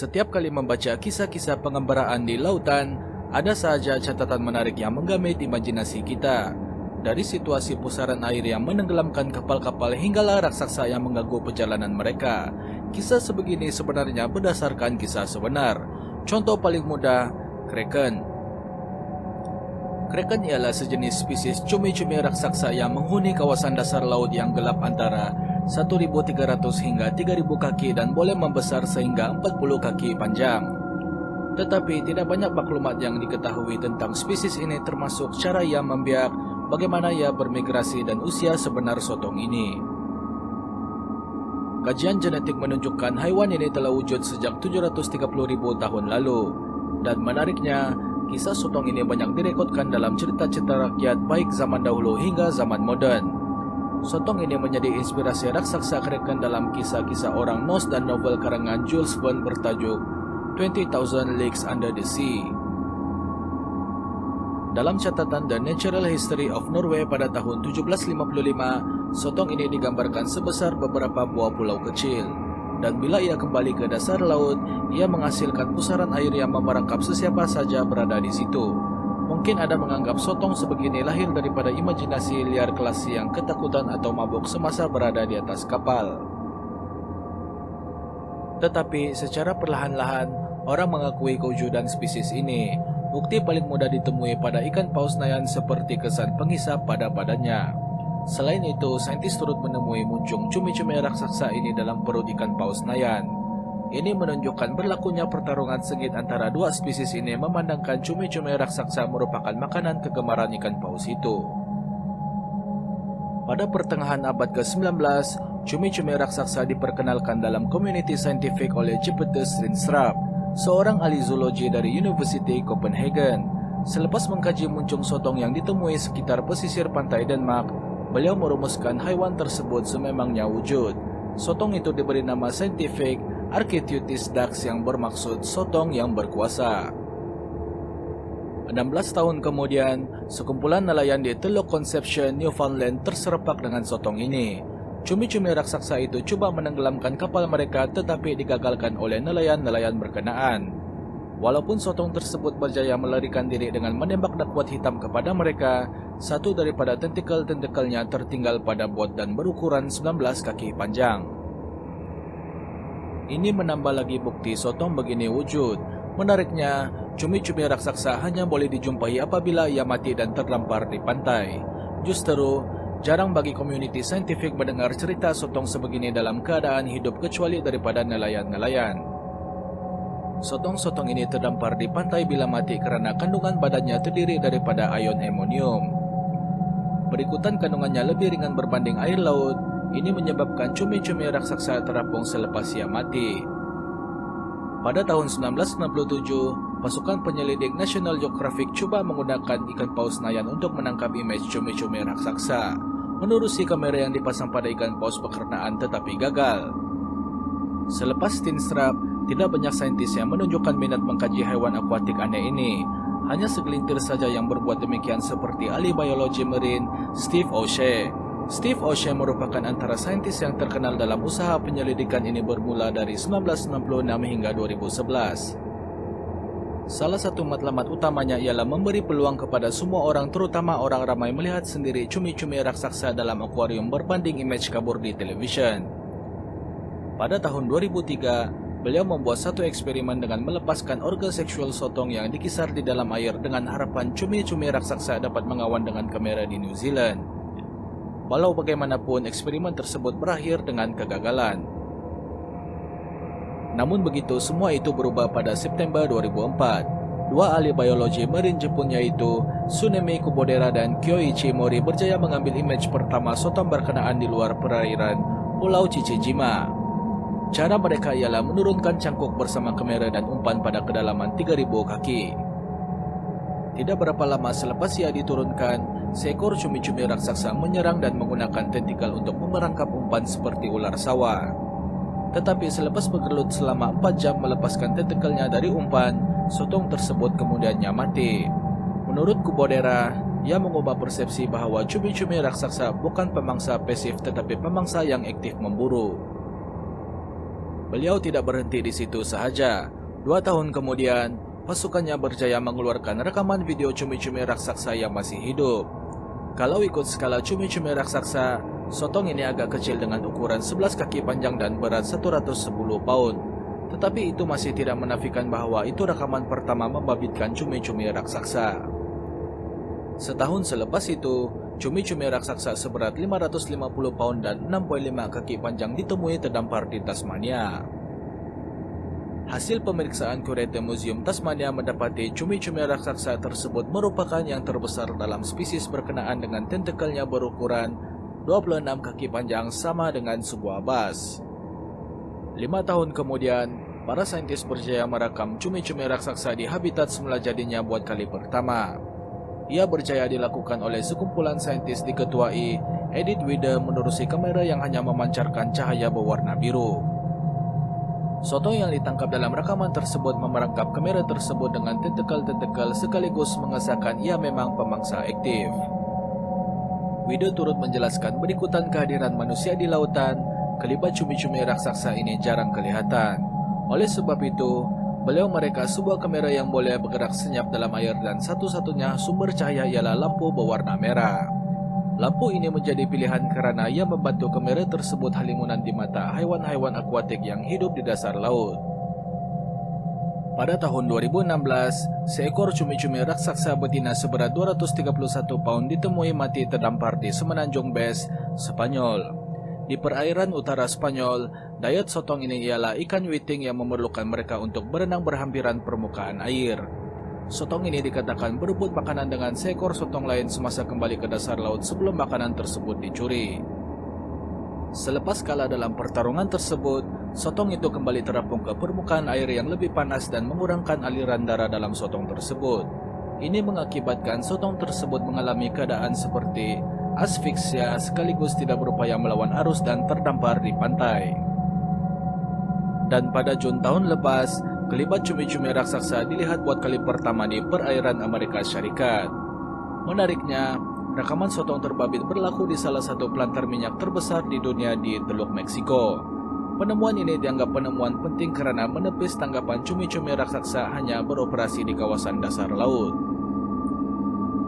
Setiap kali membaca kisah-kisah pengembaraan di lautan, ada saja catatan menarik yang menggamit imajinasi kita. Dari situasi pusaran air yang menenggelamkan kapal-kapal hinggalah raksasa yang mengganggu perjalanan mereka. Kisah sebegini sebenarnya berdasarkan kisah sebenar. Contoh paling mudah, Kraken. Kraken ialah sejenis spesies cumi-cumi raksasa yang menghuni kawasan dasar laut yang gelap antara 1.300 hingga 3.000 kaki dan boleh membesar sehingga 40 kaki panjang. Tetapi tidak banyak maklumat yang diketahui tentang spesies ini, termasuk cara ia membiak, bagaimana ia bermigrasi dan usia sebenar sotong ini. Kajian genetik menunjukkan haiwan ini telah wujud sejak 730.000 tahun lalu. Dan menariknya, kisah sotong ini banyak direkodkan dalam cerita-cerita rakyat baik zaman dahulu hingga zaman moden. Sotong ini menjadi inspirasi raksasa Kraken dalam kisah-kisah orang Norse dan novel karangan Jules Verne bertajuk 20,000 Leagues Under the Sea. Dalam catatan The Natural History of Norway pada tahun 1755, sotong ini digambarkan sebesar beberapa buah pulau kecil. Dan bila ia kembali ke dasar laut, ia menghasilkan pusaran air yang memerangkap sesiapa saja berada di situ. Mungkin ada menganggap sotong sebegini lahir daripada imajinasi liar kelas yang ketakutan atau mabuk semasa berada di atas kapal. Tetapi secara perlahan-lahan, orang mengakui kewujudan spesies ini. Bukti paling mudah ditemui pada ikan paus Nayan seperti kesan penghisap pada badannya. Selain itu, saintis turut menemui muncung cumi-cumi raksasa ini dalam perut ikan paus Nayan. Ini menunjukkan berlakunya pertarungan sengit antara dua spesies ini, memandangkan cumi-cumi raksasa merupakan makanan kegemaran ikan paus itu. Pada pertengahan abad ke-19, cumi-cumi raksasa diperkenalkan dalam komuniti saintifik oleh Jepetus Rindsrup, seorang ahli zoologi dari University Copenhagen. Selepas mengkaji muncung sotong yang ditemui sekitar pesisir pantai Denmark, beliau merumuskan haiwan tersebut sememangnya wujud. Sotong itu diberi nama saintifik Architeuthis dax yang bermaksud sotong yang berkuasa. 16 tahun kemudian, sekumpulan nelayan di Teluk Conception, Newfoundland terserempak dengan sotong ini. Cumi-cumi raksasa itu coba menenggelamkan kapal mereka, tetapi digagalkan oleh nelayan-nelayan berkenaan. Walaupun sotong tersebut berjaya melarikan diri dengan menembak dakwat hitam kepada mereka, satu daripada tentakel-tentakelnya tertinggal pada bot dan berukuran 19 kaki panjang. Ini menambah lagi bukti sotong begini wujud. Menariknya, cumi-cumi raksasa hanya boleh dijumpai apabila ia mati dan terdampar di pantai. Justru, jarang bagi komuniti saintifik mendengar cerita sotong sebegini dalam keadaan hidup kecuali daripada nelayan-nelayan. Sotong-sotong ini terdampar di pantai bila mati kerana kandungan badannya terdiri daripada ion amonium. Berikutan kandungannya lebih ringan berbanding air laut. Ini menyebabkan cumi-cumi raksasa terapung selepas ia mati. Pada tahun 1967, pasukan penyelidik National Geographic cuba menggunakan ikan paus Nayan untuk menangkap imej cumi-cumi raksasa. Menerusi kamera yang dipasang pada ikan paus pekerjaan tetapi gagal. Selepas Rindsrup, tidak banyak saintis yang menunjukkan minat mengkaji hewan akuatik aneh ini. Hanya segelintir saja yang berbuat demikian seperti ahli biologi marine Steve O'Shea. Steve O'Shea merupakan antara saintis yang terkenal dalam usaha penyelidikan ini bermula dari 1996 hingga 2011. Salah satu matlamat utamanya ialah memberi peluang kepada semua orang, terutama orang ramai, melihat sendiri cumi-cumi raksasa dalam akuarium berbanding imej kabur di televisyen. Pada tahun 2003, beliau membuat satu eksperimen dengan melepaskan organ seksual sotong yang dikisar di dalam air dengan harapan cumi-cumi raksasa dapat mengawan dengan kamera di New Zealand. Walau bagaimanapun, eksperimen tersebut berakhir dengan kegagalan. Namun begitu, semua itu berubah pada September 2004. Dua ahli biologi marine Jepun yaitu Tsunemi Kubodera dan Kyoichi Mori berjaya mengambil imej pertama sotong berkenaan di luar perairan Pulau Chichijima. Cara mereka ialah menurunkan cangkuk bersama kamera dan umpan pada kedalaman 3.000 kaki. Tidak berapa lama selepas ia diturunkan, seekor cumi-cumi raksasa menyerang dan menggunakan tentakel untuk memerangkap umpan seperti ular sawah. Tetapi selepas bergelut selama 4 jam melepaskan tentakelnya dari umpan, sotong tersebut kemudiannya mati. Menurut Kubodera, ia mengubah persepsi bahawa cumi-cumi raksasa bukan pemangsa pasif tetapi pemangsa yang aktif memburu. Beliau tidak berhenti di situ sahaja. 2 tahun kemudian, pasukannya berjaya mengeluarkan rekaman video cumi-cumi raksasa yang masih hidup. Kalau ikut skala cumi-cumi raksasa, sotong ini agak kecil dengan ukuran 11 kaki panjang dan berat 110 pound. Tetapi itu masih tidak menafikan bahwa itu rekaman pertama membabitkan cumi-cumi raksasa. Setahun selepas itu, cumi-cumi raksasa seberat 550 pound dan 6,5 kaki panjang ditemui terdampar di Tasmania. Hasil pemeriksaan kurator Museum Tasmania mendapati cumi-cumi raksasa tersebut merupakan yang terbesar dalam spesies berkenaan dengan tentakelnya berukuran 26 kaki panjang sama dengan sebuah bas. 5 tahun kemudian, para saintis berjaya merekam cumi-cumi raksasa di habitat semula jadinya buat kali pertama. Ia berjaya dilakukan oleh sekumpulan saintis diketuai Edith Wide menerusi kamera yang hanya memancarkan cahaya berwarna biru. Sotong yang ditangkap dalam rekaman tersebut memerangkap kamera tersebut dengan tentakel-tentakel sekaligus mengesahkan ia memang pemangsa aktif. Wide turut menjelaskan berikutan kehadiran manusia di lautan, kelibat cumi-cumi raksasa ini jarang kelihatan. Oleh sebab itu, beliau mereka sebuah kamera yang boleh bergerak senyap dalam air dan satu-satunya sumber cahaya ialah lampu berwarna merah. Lampu ini menjadi pilihan karena ia membantu kamera tersebut halimunan di mata haiwan-haiwan akuatik yang hidup di dasar laut. Pada tahun 2016, seekor cumi-cumi raksasa betina seberat 231 pound ditemui mati terdampar di Semenanjung Bes, Spanyol. Di perairan utara Spanyol, diet sotong ini ialah ikan witing yang memerlukan mereka untuk berenang berhampiran permukaan air. Sotong ini dikatakan berebut makanan dengan seekor sotong lain semasa kembali ke dasar laut sebelum makanan tersebut dicuri. Selepas kalah dalam pertarungan tersebut, sotong itu kembali terapung ke permukaan air yang lebih panas dan mengurangkan aliran darah dalam sotong tersebut. Ini mengakibatkan sotong tersebut mengalami keadaan seperti asfiksia sekaligus tidak berupaya melawan arus dan terdampar di pantai. Dan pada Jun tahun lepas, kelibat cumi-cumi raksasa dilihat buat kali pertama di perairan Amerika Syarikat. Menariknya, rekaman sotong terbabit berlaku di salah satu pelantar minyak terbesar di dunia di Teluk Meksiko. Penemuan ini dianggap penemuan penting karena menepis tanggapan cumi-cumi raksasa hanya beroperasi di kawasan dasar laut.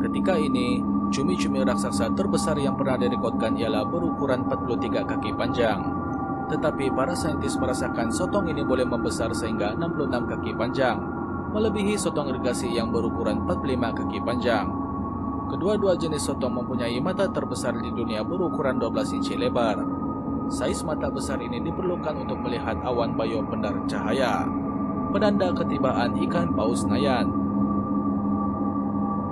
Ketika ini, cumi-cumi raksasa terbesar yang pernah direkodkan ialah berukuran 43 kaki panjang. Tetapi para saintis merasakan sotong ini boleh membesar sehingga 66 kaki panjang, melebihi sotong irigasi yang berukuran 45 kaki panjang. Kedua-dua jenis sotong mempunyai mata terbesar di dunia berukuran 12 inci lebar. Saiz mata besar ini diperlukan untuk melihat awan biopendar cahaya, penanda ketibaan ikan paus nayan.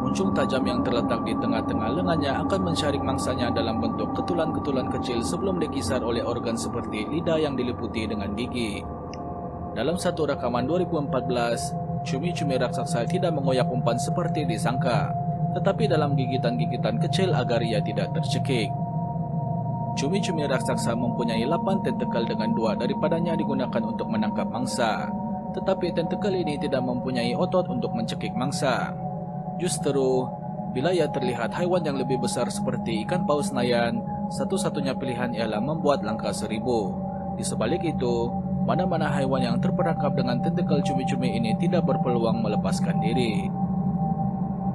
Muncung tajam yang terletak di tengah-tengah lengannya akan mensaring mangsanya dalam bentuk ketulan-ketulan kecil sebelum dikisar oleh organ seperti lidah yang diliputi dengan gigi. Dalam satu rekaman 2014, cumi-cumi raksasa tidak mengoyak umpan seperti disangka, tetapi dalam gigitan-gigitan kecil agar ia tidak tercekik. Cumi-cumi raksasa mempunyai 8 tentakel dengan 2 daripadanya digunakan untuk menangkap mangsa, tetapi tentakel ini tidak mempunyai otot untuk mencekik mangsa. Justru, bila ia terlihat haiwan yang lebih besar seperti ikan paus nayan, satu-satunya pilihan ialah membuat langkah 1000. Di sebalik itu, mana-mana haiwan yang terperangkap dengan tentakel cumi-cumi ini tidak berpeluang melepaskan diri.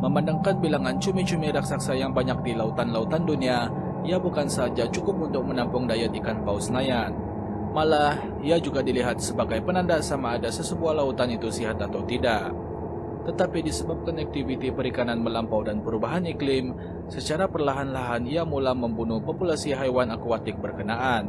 Memandangkan bilangan cumi-cumi raksasa yang banyak di lautan-lautan dunia, ia bukan saja cukup untuk menampung diet ikan paus nayan. Malah, ia juga dilihat sebagai penanda sama ada sesebuah lautan itu sehat atau tidak. Tetapi disebabkan aktiviti perikanan melampau dan perubahan iklim, secara perlahan-lahan ia mula membunuh populasi haiwan akuatik berkenaan.